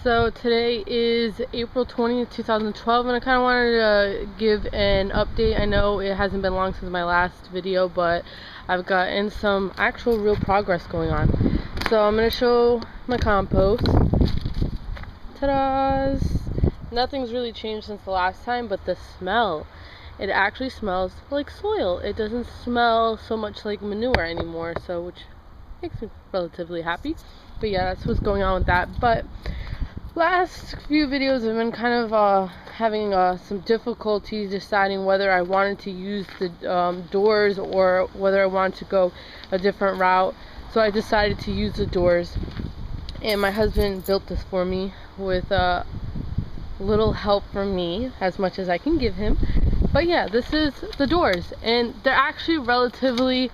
So today is April 20th, 2012, and I kind of wanted to give an update. I know it hasn't been long since my last video, but I've gotten some actual real progress going on. So I'm going to show my compost. Ta-da! Nothing's really changed since the last time, but the smell. It actually smells like soil. It doesn't smell so much like manure anymore, so which makes me relatively happy. But yeah, that's what's going on with that. But last few videos have been kind of having some difficulties deciding whether I wanted to use the doors or whether I wanted to go a different route. So I decided to use the doors, and my husband built this for me with little help from me, as much as I can give him. But yeah, this is the doors, and they're actually relatively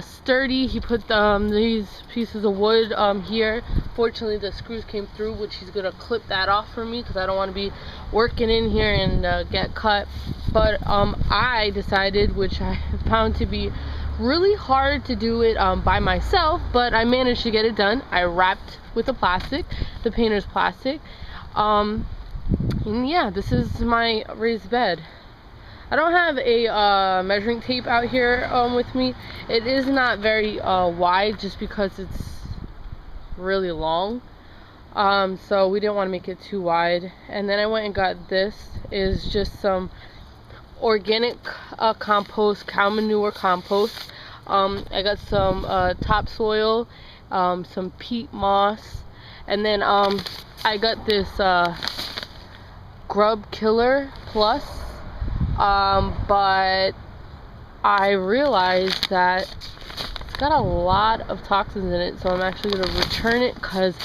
sturdy. He put these pieces of wood here. Fortunately, the screws came through, which he's gonna clip that off for me because I don't want to be working in here and get cut. But I decided, which I found to be really hard to do it by myself, but I managed to get it done. I wrapped with the plastic, the painter's plastic. And yeah, this is my raised bed. I don't have a measuring tape out here with me. It is not very wide just because it's really long. So we didn't want to make it too wide. And then I went and got this. Is just some organic compost, cow manure compost. I got some topsoil, some peat moss, and then I got this Grub Killer Plus. But I realized that it's got a lot of toxins in it, so I'm actually going to return it because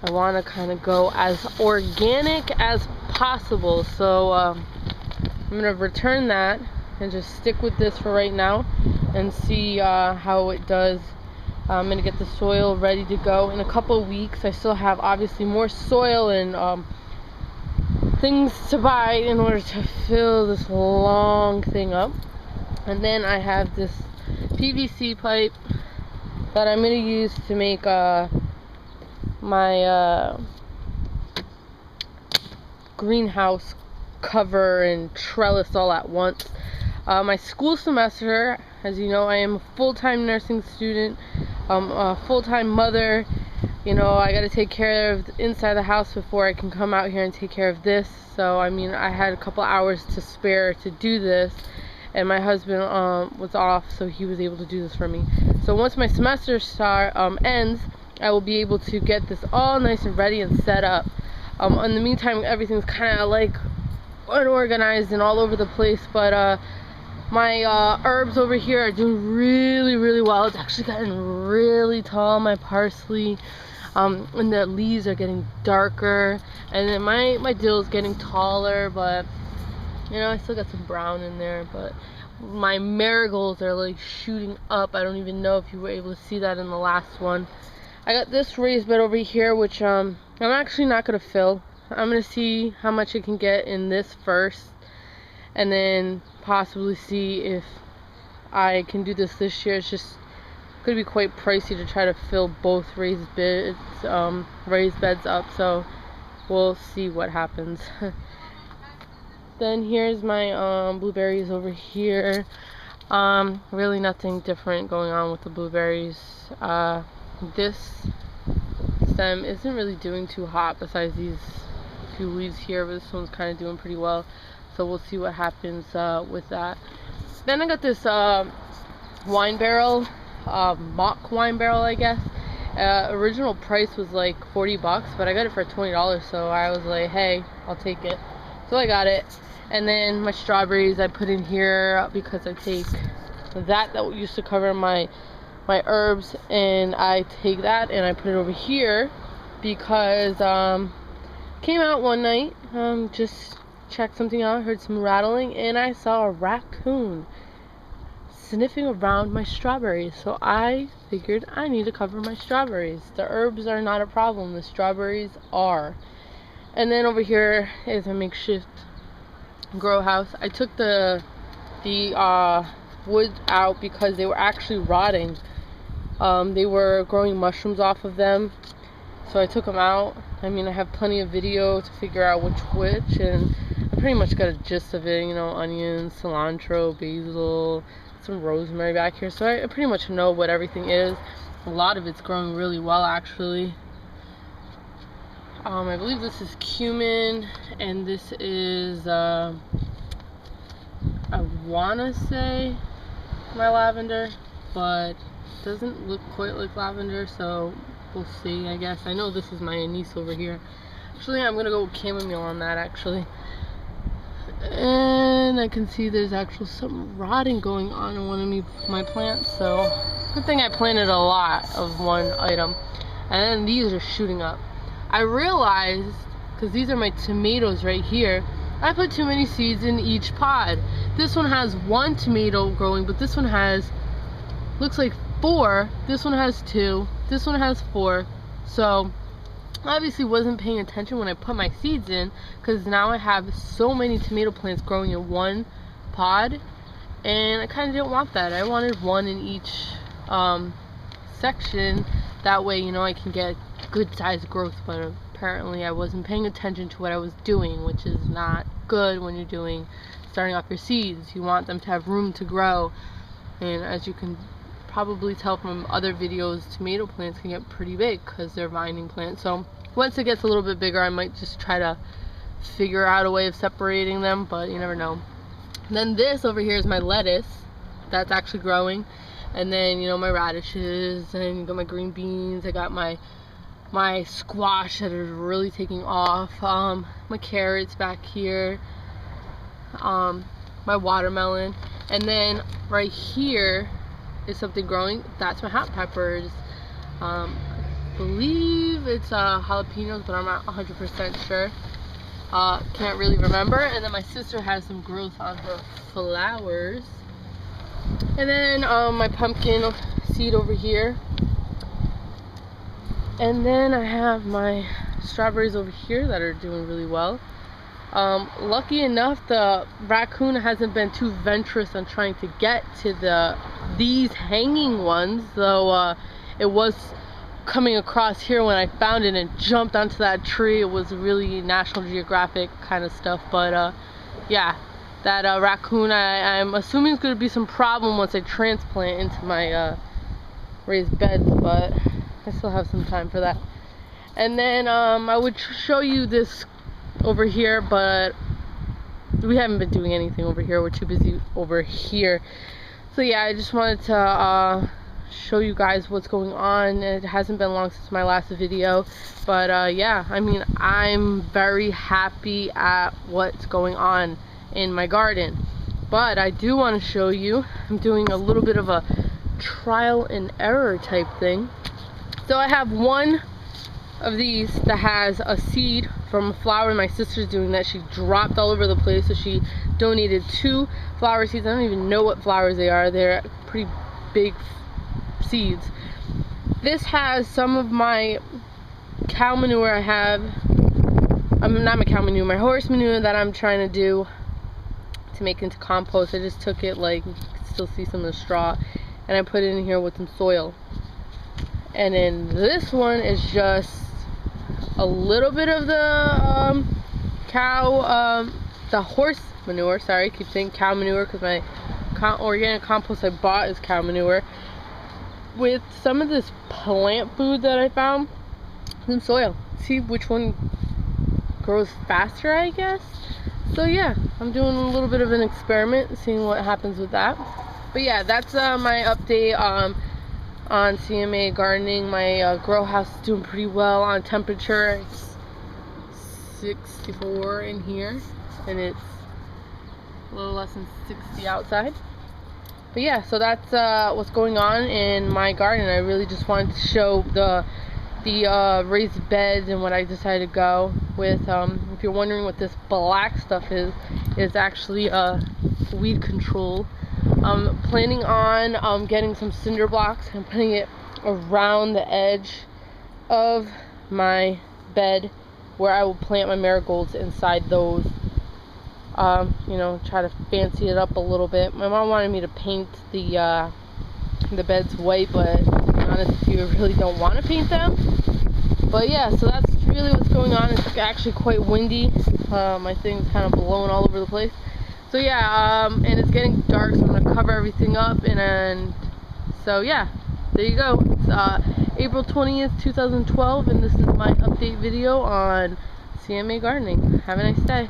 I want to kind of go as organic as possible. So I'm going to return that and just stick with this for right now and see how it does. I'm going to get the soil ready to go in a couple of weeks. I still have obviously more soil and things to buy in order to fill this long thing up. And then I have this PVC pipe that I'm going to use to make my greenhouse cover and trellis all at once. My school semester, as you know, I am a full-time nursing student, a full-time mother. You know, I got to take care of the inside of the house before I can come out here and take care of this. So, I mean, I had a couple hours to spare to do this, and my husband was off, so he was able to do this for me. So once my semester ends, I will be able to get this all nice and ready and set up. In the meantime, everything's kind of like unorganized and all over the place, but my herbs over here are doing really, really well. It's actually gotten really tall, my parsley. And the leaves are getting darker, and then my dill is getting taller, but you know, I still got some brown in there. But my marigolds are like shooting up. I don't even know if you were able to see that in the last one. I got this raised bed over here, which I'm actually not gonna fill. I'm gonna see how much I can get in this first, and then possibly see if I can do this year. It's just could be quite pricey to try to fill both raised beds up, so we'll see what happens. Then here's my blueberries over here. Really nothing different going on with the blueberries. This stem isn't really doing too hot besides these few weeds here, but this one's kind of doing pretty well, so we'll see what happens with that. Then I got this wine barrel, mock wine barrel, I guess. Original price was like 40 bucks, but I got it for $20, so I was like, hey, I'll take it. So I got it. And then my strawberries I put in here because I take that used to cover my herbs, and I take that and I put it over here because came out one night, just checked something out, heard some rattling, and I saw a raccoon sniffing around my strawberries. So I figured I need to cover my strawberries. The herbs are not a problem, the strawberries are. And then over here is a makeshift grow house. I took the wood out because they were actually rotting. They were growing mushrooms off of them, so I took them out. I mean, I have plenty of video to figure out which, and I pretty much got a gist of it, you know, onions, cilantro, basil, some rosemary back here, so I pretty much know what everything is. A lot of it's growing really well, actually. I believe this is cumin, and this is, I want to say my lavender, but it doesn't look quite like lavender, so we'll see, I guess. I know this is my anise over here. Actually, I'm going to go with chamomile on that, actually. And I can see there's actually some rotting going on in one of my plants, so good thing I planted a lot of one item. And then these are shooting up. I realized, because these are my tomatoes right here, I put too many seeds in each pod. This one has 1 tomato growing, but this one has, looks like 4. This one has 2. This one has 4. So I obviously wasn't paying attention when I put my seeds in, because now I have so many tomato plants growing in one pod, and I kind of didn't want that. I wanted 1 in each section. That way, you know, I can get good sized growth, but apparently I wasn't paying attention to what I was doing, which is not good when you're starting off your seeds. You want them to have room to grow, and as you can probably tell from other videos, tomato plants can get pretty big because they're vining plants. So once it gets a little bit bigger, I might just try to figure out a way of separating them, but you never know. And then this over here is my lettuce that's actually growing, and then, you know, my radishes, and you got my green beans. I got my squash that is really taking off, my carrots back here, my watermelon, and then right here is something growing. That's my hot peppers. I believe it's jalapenos, but I'm not 100% sure. Can't really remember. And then my sister has some growth on her flowers. And then my pumpkin seed over here. And then I have my strawberries over here that are doing really well. Lucky enough, the raccoon hasn't been too venturous on trying to get to these hanging ones, though it was coming across here when I found it and jumped onto that tree. It was really National Geographic kind of stuff, but yeah, that raccoon, I'm assuming is going to be some problem once I transplant into my raised beds, but I still have some time for that. And then I would show you this over here, but we haven't been doing anything over here. We're too busy over here. So yeah, I just wanted to show you guys what's going on. It hasn't been long since my last video, but yeah, I mean, I'm very happy at what's going on in my garden. But I do want to show you, I'm doing a little bit of a trial and error type thing. So I have one of these that has a seed from a flower my sister's doing that she dropped all over the place, so she donated 2 flower seeds. I don't even know what flowers they are. They're pretty big seeds. This has some of my cow manure I have. Not my cow manure, my horse manure that I'm trying to do to make into compost. I just took it, like, you can still see some of the straw, and I put it in here with some soil. And then this one is just a little bit of the the horse manure. Sorry, I keep saying cow manure because my organic compost I bought is cow manure, with some of this plant food that I found, some soil. See which one grows faster, I guess. So yeah, I'm doing a little bit of an experiment, seeing what happens with that. But yeah, that's my update on CMA gardening. My grow house is doing pretty well on temperature. It's 64 in here, and it's a little less than 60 outside. But yeah, so that's what's going on in my garden. I really just wanted to show the raised beds and what I decided to go with. If you're wondering what this black stuff is, it's actually weed control. I'm planning on getting some cinder blocks and putting it around the edge of my bed where I will plant my marigolds inside those. You know, try to fancy it up a little bit. My mom wanted me to paint the beds white, but to be honest with you, I really don't want to paint them. But yeah, so that's really what's going on. It's actually quite windy. My thing's kind of blowing all over the place. So yeah, and it's getting dark, so I'm gonna cover everything up, and so yeah, there you go. It's April 20th, 2012, and this is my update video on CMA gardening. Have a nice day.